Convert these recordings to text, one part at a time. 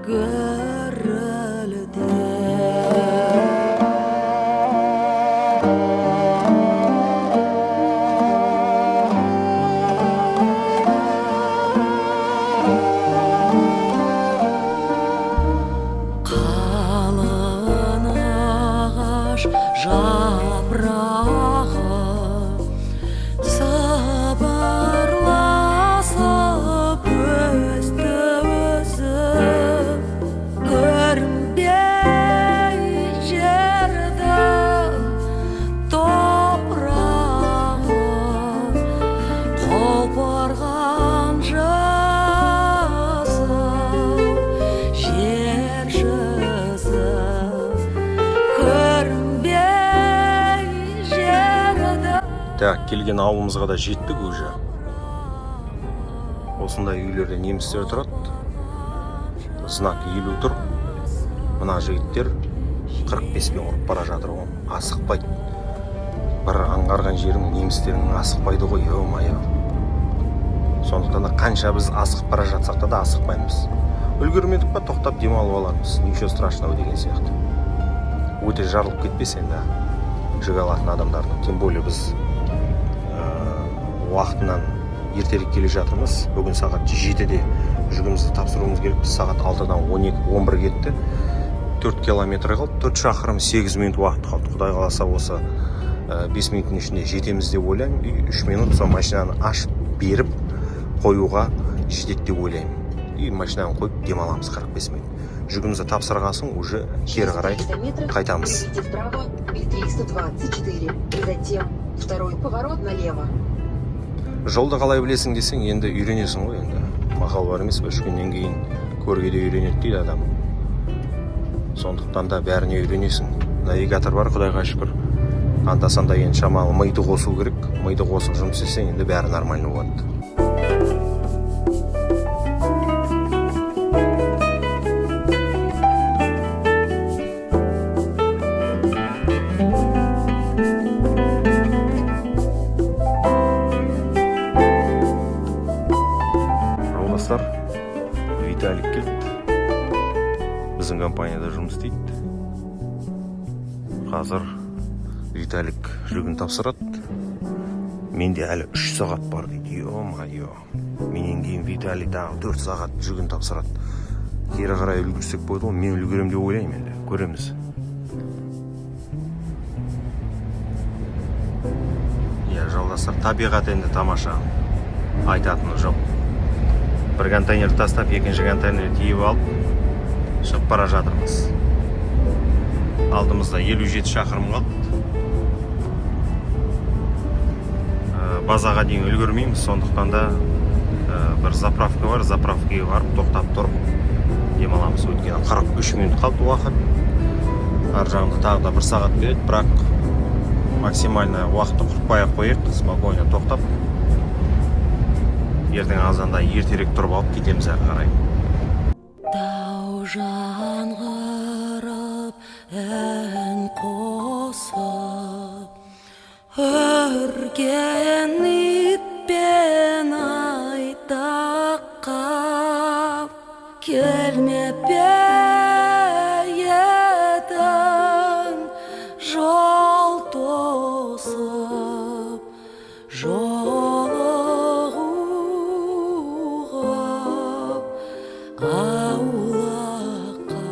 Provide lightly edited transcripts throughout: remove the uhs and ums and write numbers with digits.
Қалың ағаш жапырағы сыбырласып өзді-өзі көрінбей жердің топырағы құлпырған жасыл жер жүзі көрінбей жердің. Так, келген ауылымызға да жеттік уже. Осындай үйлерде немістер тұрады. Знак 50 тұр. Мына жігіттер 45-пен ұрып бара жатыр ғой. Асықпайды. Бір аңғарған жерім немістердің асықпайды ғой, ё-майо. Сондықтан да қанша біз асықып бара жатсақ та асықпаймыз. Үлгермедік па, тоқтап демалып алармыз. Ничего страшного деген сияқты. Өте жарылып кетпес енді жүк алатын адамдардың. Тем более біз уақытынан ертерек келе жатырмыз. Бүгін сағат 7-де жүгімізді тапсыруымыз керек. Біз сағат 6-дан 12-11 кетті. 4 километр қалды. 4 шақырым 8 минут уақыт қалды. Құдай қаласа осы 5 минуттың ішінде жетеміз деп ойлаймын. 3 минут сол машинаны ашып беріп қоюға жетеді деп ойлаймын. И машинаны қойып демаламыз 45 минут. Жүгімізді тапсырған соң уже кері қарай қайтамыз. Вправо и 324. Затем второй поворот налево. Жолды қалай білесің десең, енді үйренесің ғой енді. Мақал бар емес, өшкеннен кейін көрге де үйренеді дейді адам. Сондықтан да бәріне үйренесің. Навигатор бар, Құдайға шүкір. Анда-санда енді шамалы миды қосу керек. Миды қосып жұмыс істесең, енді бәрі нормально болады. Виталик келді. Біздің компанияда жұмыс істейді. Қазір Виталик жүгін тапсырады. Менде әлі 3 сағат бар дейді. Ё-майо. Менен кейін Виталик дағы 4 сағат жүгін тапсырады. Кері қарай үлгірсек болды ғой. Мен үлгерем деп ойлаймын енді. Көреміз. Жолдастар, табиғат енді тамаша. Айтатыны жоқ. Бір контейнер тастап, екінші контейнер тиіп алып, шығып бара жатырмыз. Алдымызда 57 шақырым қалды. Базаға дейін үлгермейміз, сондықтан да бір заправка бар, заправкаға барып, тоқтап тұрып демаламыз. Өйткені 43 минут қалды уақыт. Ар жағында тағы да 1 сағат береді, бірақ максимально уақытты құртпай қойып, спокойно тоқтап, ертең азанда ертерек тұрып алып кетеміз әрі қарай. Тау жаңғырып, ән қосып, үрген итпен айтаққа келмеп пе едің жол тосып, аулаққа.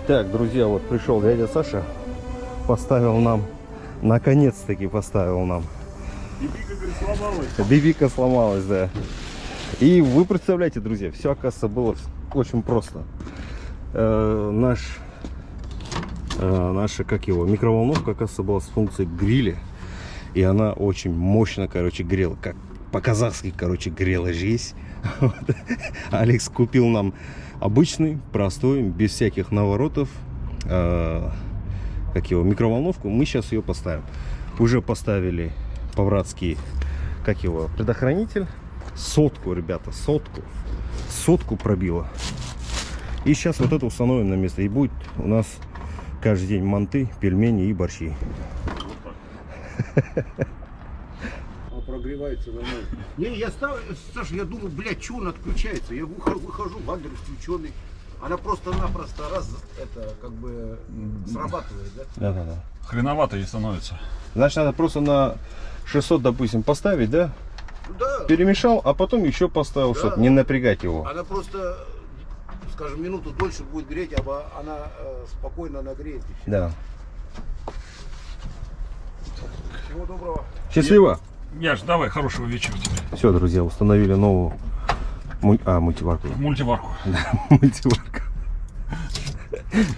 Так, друзья, вот пришел дядя Саша, поставил нам, наконец-таки поставил нам. Бибика, говорит, сломалась. Бибика сломалась, да. И вы представляете, друзья, все, оказывается, было очень просто. Наша, как его, микроволновка, оказывается, была с функцией гриля. И она очень мощно, короче, грела. Как по-казахски, короче, грела здесь. Вот. Алекс купил нам обычный, простой, без всяких наворотов, как его, микроволновку. Мы сейчас ее поставим. Уже поставили по-братски, как его, предохранитель. Сотку, ребята, сотку пробило. И сейчас вот это установим на место. И будет у нас каждый день манты, пельмени и борщи. Он прогревается нормально. Не, я ставлю, Саша, я думаю, блядь, что он отключается? Я выхожу, вандер включенный. Она просто-напросто это, как бы, срабатывает, да? Да. Хреновато ей становится. Значит, надо просто на 600, допустим, поставить, да? Да. Перемешал, а потом еще поставил, Да. чтобы не напрягать его. Она просто, скажем, минуту дольше будет греть, а она спокойно нагреет. И всё. Да. Всего доброго. Счастливо! Яш, давай, хорошего вечера тебе. Все, друзья, установили новую мультиварку. Мультиварку. Мультиварка.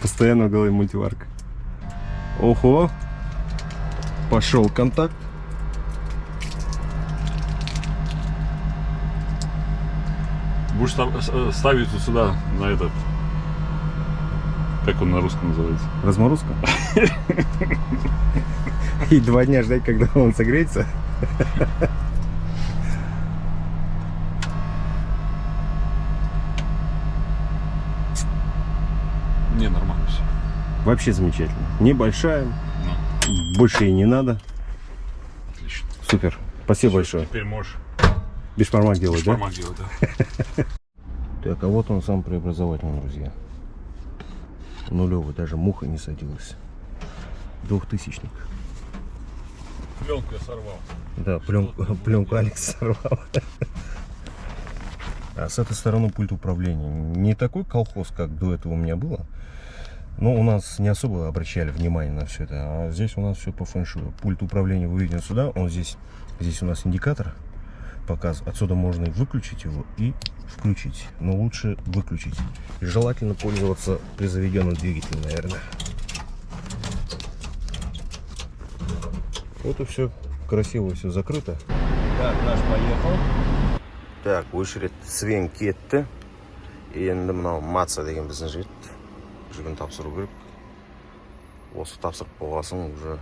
Постоянно в голове мультиварка. Ого! Пошел контакт. Будешь ставить вот сюда, на этот... Как он на русском называется? Разморозка. И 2 дня ждать, когда он согреется. Не, нормально все. Вообще замечательно. Небольшая. Больше и не надо. Отлично. Супер. Спасибо большое. Теперь можешь Бешпармак делать, да? шпармак делать, да. Так, а вот он сам преобразователь, друзья. Нулевый, даже муха не садилась. 2000-ник. Пленку я сорвал. Да, пленку Алекс сорвал. А с этой стороны пульт управления. Не такой колхоз, как до этого у меня было. Но у нас не особо обращали внимание на все это. А здесь у нас все по фэншую. Пульт управления выведен сюда. Он здесь у нас индикатор показывает. Отсюда можно и выключить его, и включить. Но лучше выключить. И желательно пользоваться при заведенном двигателе, наверное. Вот и все. Красиво все закрыто. Так, наш поехал. Так, очередь Свен кетті. Енді мынау Матса деген біздің жігіт. Жүгін тапсыру керек. Осы тапсырып болғасын уже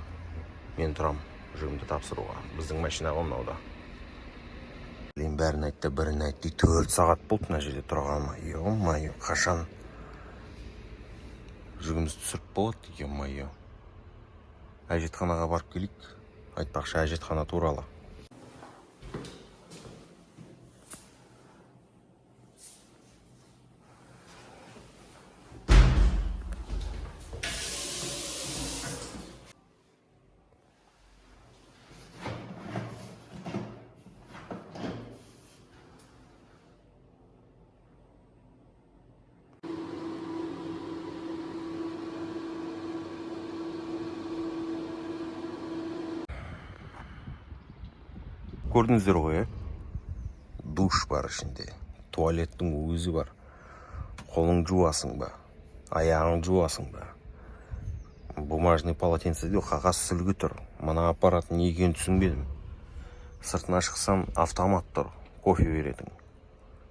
мен тұрам жүгімді тапсыруға. Біздің машина ғой мынауда. Бәрін айтты, бірін айтты. 4 сағат болды мына жерде тұрғаныма. Ё-майо, қашан жүгімізді түсіріп болады, ё-майо. Әжетханаға барып келейік. Айтпақшы әжетхана туралы. Көрдіңіздер ғой, душ бар ішінде, туалеттің өзі бар. Қолың жуасың ба, аяғың жуасың ба. Бумажный полотенце дейді, қағаз сүлгі тұр. Мына аппарат не екенін түсінбедім. Сыртына шықсам автомат тұр, кофе беретін.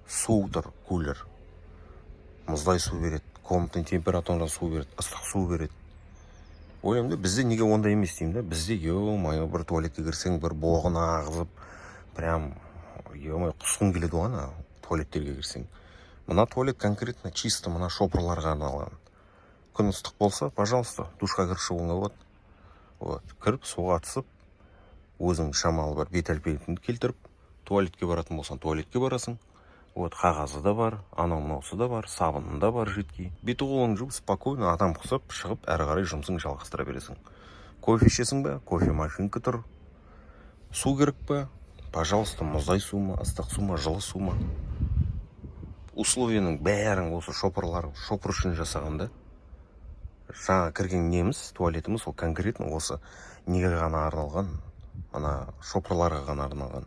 Су тұр, кулер. Мұздай су береді, комнатный температурада су береді, ыстық су береді. Ойлаймын да, бізде неге ондай емес деймін да. Бізде, ё-майо, бір туалетке кірсең, бір боғын ағызып, прям, ё-майо, құсқың келеді ғой, туалеттерге кірсең. Мына туалет конкретно чисто мына шопырларға арналған. Күн ыстық болса, пожалуйста, душқа кіріп шығуыңа болады. Вот, кіріп, суға түсіп, өзің шамалы бір бет әлпетіңді келтіріп, туалетке баратын болсаң, туалетке барасың. Вот, қағазы да бар, анау-мынаусы да бар, сабыны да бар жидкий. Беті қолың жуып, спокойно адам құсап, шығып, әрі қарай жұмысың жалғастыра бересің. Кофе ішесің бе? Кофе машинка тұр. Су керек пе? Пожалуйста, мұздай су ма, ыстық су ма, жылы су ма. Условияның бәрін осы шопыр үшін жасаған да. жаңа кірген неміз туалетіміз ол конкретно осы неге ғана арналған, ана шопырларға ғана арналған.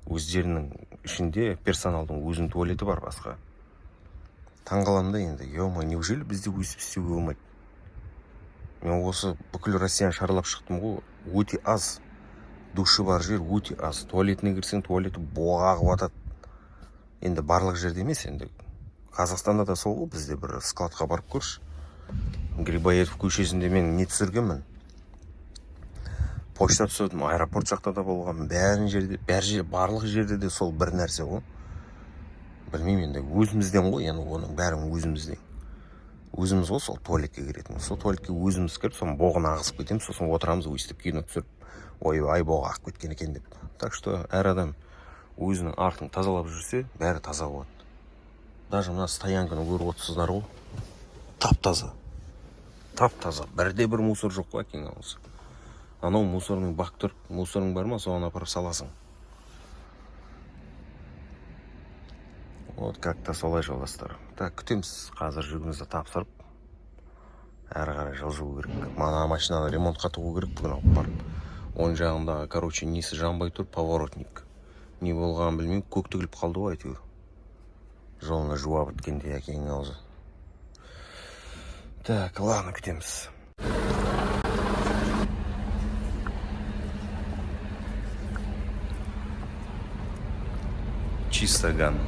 Өздерінің ішінде персоналдың өзінің туалеті бар басқа. Таңғаламын да енді, ё-ма, неужели бізде өйстіп істеуге болмайды? Мен осы бүкіл Россияны шарлап шықтым ғой, өте аз. Душы бар жер өте аз. Туалетіне кірсең, туалеті боғағып атады. Енді барлық жерде емес, енді Қазақстанда да сол ғой, бізде бір складқа барып көрші. Грибоедов көшесінде мен не түсіргенмін. Почта түсірдім, аэропорт жақта да болған, барлық жерде де сол бір нәрсе ғой. Білмеймін енді, өзімізден ғой, енді оның бәрін өзімізден. Өзіміз ғой сол туалетке кіретін. Сол туалетке өзіміз кіріп, соны боғын ағысып кетеміз, сосын отырамыз, өйстіп кино түсіріп, ой, боғы ағып кеткен екен деп. Так что әр адам өзінің артын тазалап жүрсе, бәрі таза болады. Даже мына стоянканы көріп отырсыздар ғой. Тап-таза. Тап-таза. Бірде бір мусор жоқ қой, әкең алысы. Анау мусорның бак тұр, мусорың бар ма, соған апарып саласың. Вот как-то солай жолдастар. Так, күтеміз. Қазір жүгімізді тапсырып, әрі қарай жылжу керек. Мана машинаны ремонтқа тығу керек бүгін алып барып. Оң жағында, короче, несі жанбай тұр, поворотник. Не болғанын білмеймін, көк тігіліп қалды ғой әйтеуір. Жолына жуа біткенде әкенің аузы. Так, ладно, күтеміз. Чистоган.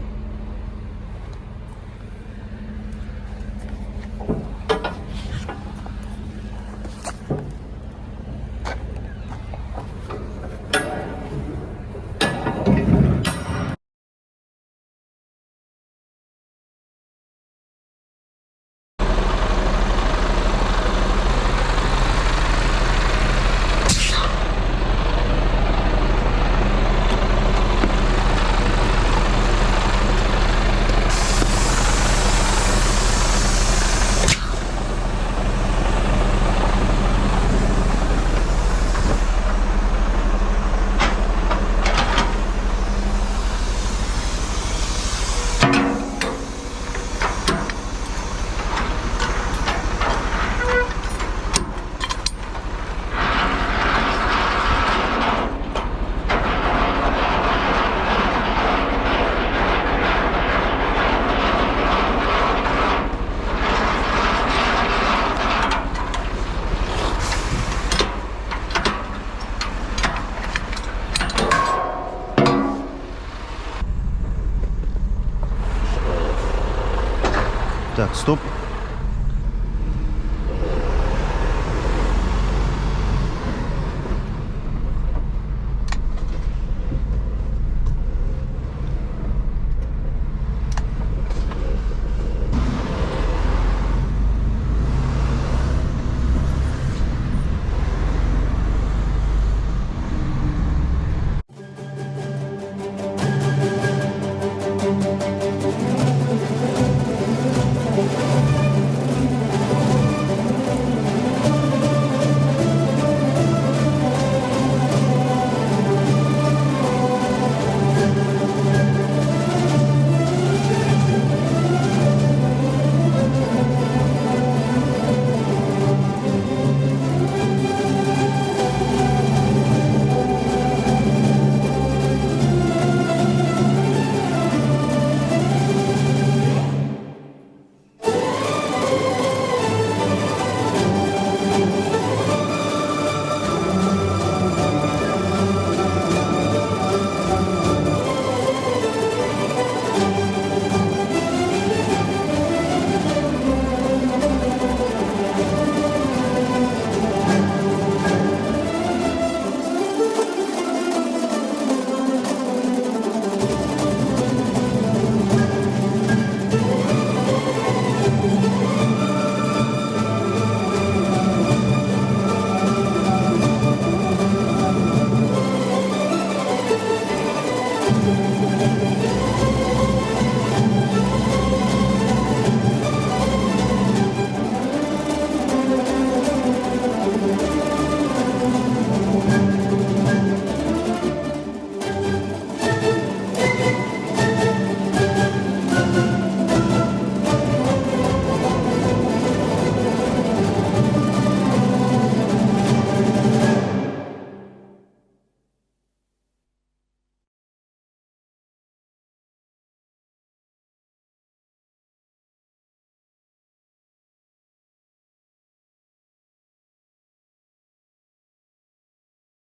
Так, стоп.